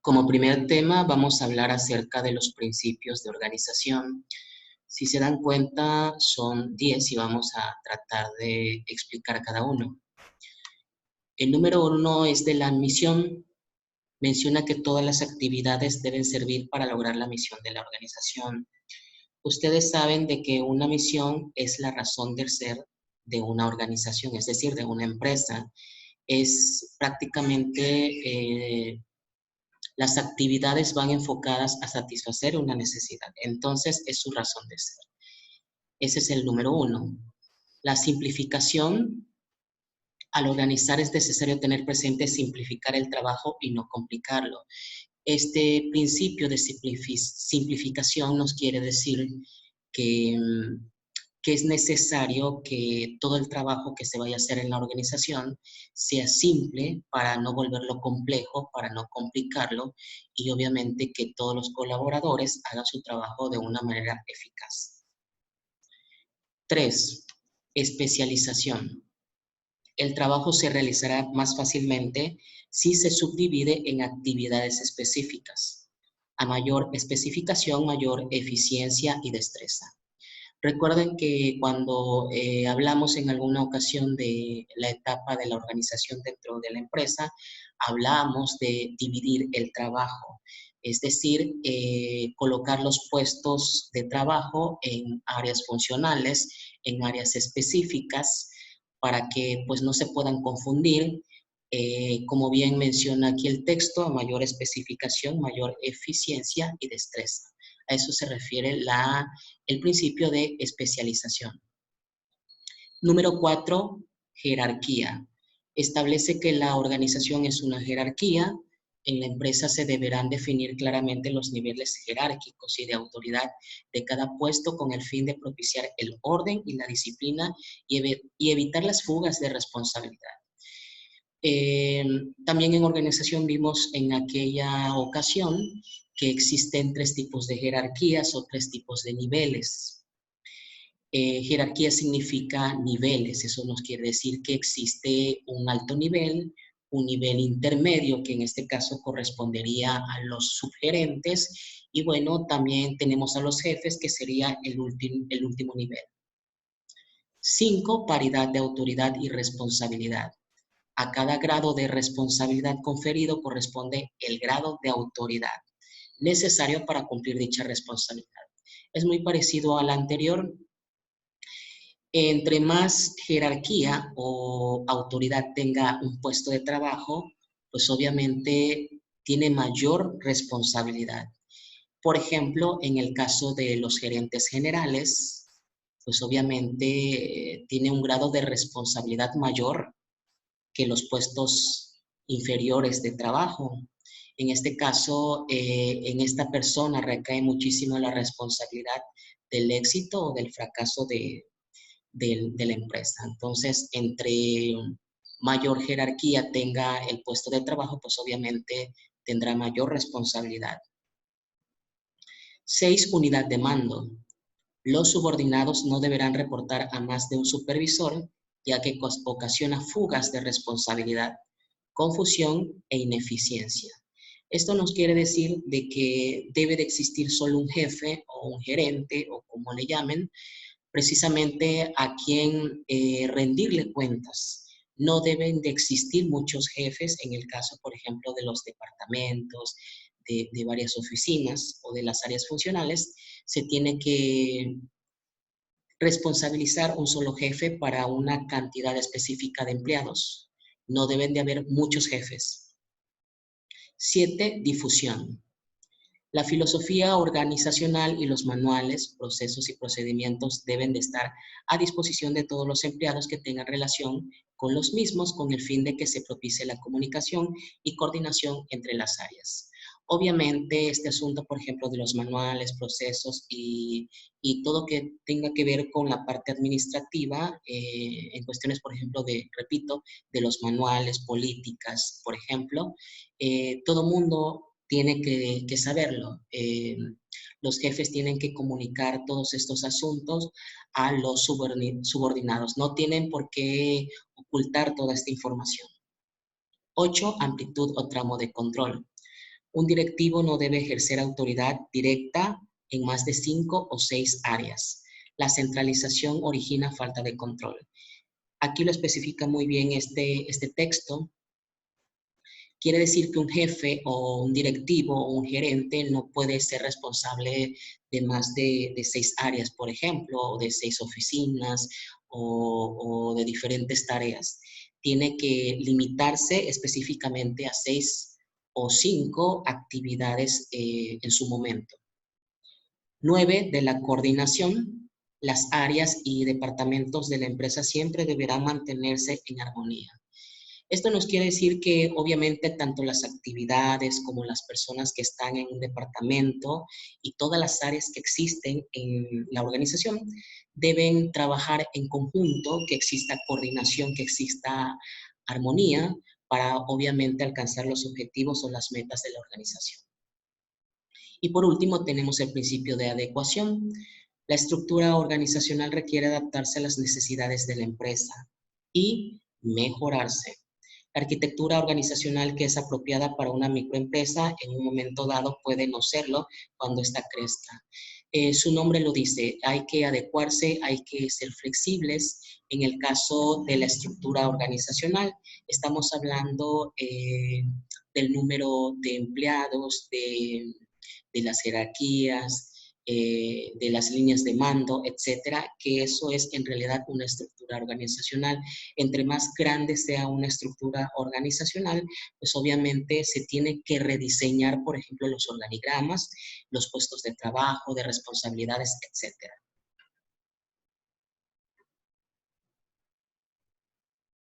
Como primer tema vamos a hablar acerca de los principios de organización. Si se dan cuenta, son 10 y vamos a tratar de explicar cada uno. El número 1 es de la misión. Menciona que todas las actividades deben servir para lograr la misión de la organización. Ustedes saben de que una misión es la razón de ser de una organización, es decir, de una empresa. Es prácticamente las actividades van enfocadas a satisfacer una necesidad. Entonces, es su razón de ser. Ese es el número 1. La simplificación. Al organizar es necesario tener presente simplificar el trabajo y no complicarlo. Este principio de simplificación nos quiere decir que, que es necesario que todo el trabajo que se vaya a hacer en la organización sea simple para no volverlo complejo, para no complicarlo y obviamente que todos los colaboradores hagan su trabajo de una manera eficaz. 3. Especialización. El trabajo se realizará más fácilmente si se subdivide en actividades específicas. A mayor especificación, mayor eficiencia y destreza. Recuerden que cuando hablamos en alguna ocasión de la etapa de la organización dentro de la empresa, hablamos de dividir el trabajo, es decir, colocar los puestos de trabajo en áreas funcionales, en áreas específicas, para que pues no se puedan confundir. Como bien menciona aquí el texto, a mayor especificación, mayor eficiencia y destreza. A eso se refiere el principio de especialización. Número 4, jerarquía. Establece que la organización es una jerarquía. En la empresa se deberán definir claramente los niveles jerárquicos y de autoridad de cada puesto con el fin de propiciar el orden y la disciplina y evitar las fugas de responsabilidad. También en organización vimos en aquella ocasión que existen 3 tipos de jerarquías o 3 tipos de niveles. Jerarquía significa niveles, eso nos quiere decir que existe un alto nivel, un nivel intermedio, que en este caso correspondería a los subgerentes, y bueno, también tenemos a los jefes, que sería el último nivel. 5, paridad de autoridad y responsabilidad. A cada grado de responsabilidad conferido corresponde el grado de autoridad necesario para cumplir dicha responsabilidad. Es muy parecido al anterior. Entre más jerarquía o autoridad tenga un puesto de trabajo, pues obviamente tiene mayor responsabilidad. Por ejemplo, en el caso de los gerentes generales, pues obviamente tiene un grado de responsabilidad mayor que los puestos inferiores de trabajo. En este caso, en esta persona recae muchísimo la responsabilidad del éxito o del fracaso de la empresa. Entonces, entre mayor jerarquía tenga el puesto de trabajo, pues obviamente tendrá mayor responsabilidad. 6, unidad de mando. Los subordinados no deberán reportar a más de un supervisor, ya que ocasiona fugas de responsabilidad, confusión e ineficiencia. Esto nos quiere decir de que debe de existir solo un jefe o un gerente o como le llamen, precisamente a quien rendirle cuentas. No deben de existir muchos jefes en el caso, por ejemplo, de los departamentos, de varias oficinas o de las áreas funcionales. Se tiene que responsabilizar un solo jefe para una cantidad específica de empleados. No deben de haber muchos jefes. 7, difusión. La filosofía organizacional y los manuales, procesos y procedimientos deben de estar a disposición de todos los empleados que tengan relación con los mismos con el fin de que se propicie la comunicación y coordinación entre las áreas. Obviamente este asunto, por ejemplo, de los manuales, procesos y todo que tenga que ver con la parte administrativa, en cuestiones, por ejemplo, repito, de los manuales, políticas, por ejemplo, todo mundo tiene que saberlo. Los jefes tienen que comunicar todos estos asuntos a los subordinados. No tienen por qué ocultar toda esta información. 8, amplitud o tramo de control. Un directivo no debe ejercer autoridad directa en más de 5 o 6 áreas. La centralización origina falta de control. Aquí lo especifica muy bien este texto. Quiere decir que un jefe o un directivo o un gerente no puede ser responsable de más de 6 áreas, por ejemplo, o de 6 oficinas o de diferentes tareas. Tiene que limitarse específicamente a 6 o 5 actividades en su momento. 9, de la coordinación. Las áreas y departamentos de la empresa siempre deberán mantenerse en armonía. Esto nos quiere decir que obviamente tanto las actividades como las personas que están en un departamento y todas las áreas que existen en la organización deben trabajar en conjunto, que exista coordinación, que exista armonía para obviamente alcanzar los objetivos o las metas de la organización. Y por último tenemos el principio de adecuación. La estructura organizacional requiere adaptarse a las necesidades de la empresa y mejorarse. La arquitectura organizacional que es apropiada para una microempresa en un momento dado puede no serlo cuando esta crezca. Su nombre lo dice, hay que adecuarse, hay que ser flexibles. En el caso de la estructura organizacional, estamos hablando del número de empleados, de las jerarquías, de las líneas de mando, etcétera, que eso es en realidad una estructura organizacional. Entre más grande sea una estructura organizacional, pues obviamente se tiene que rediseñar, por ejemplo, los organigramas, los puestos de trabajo, de responsabilidades, etcétera.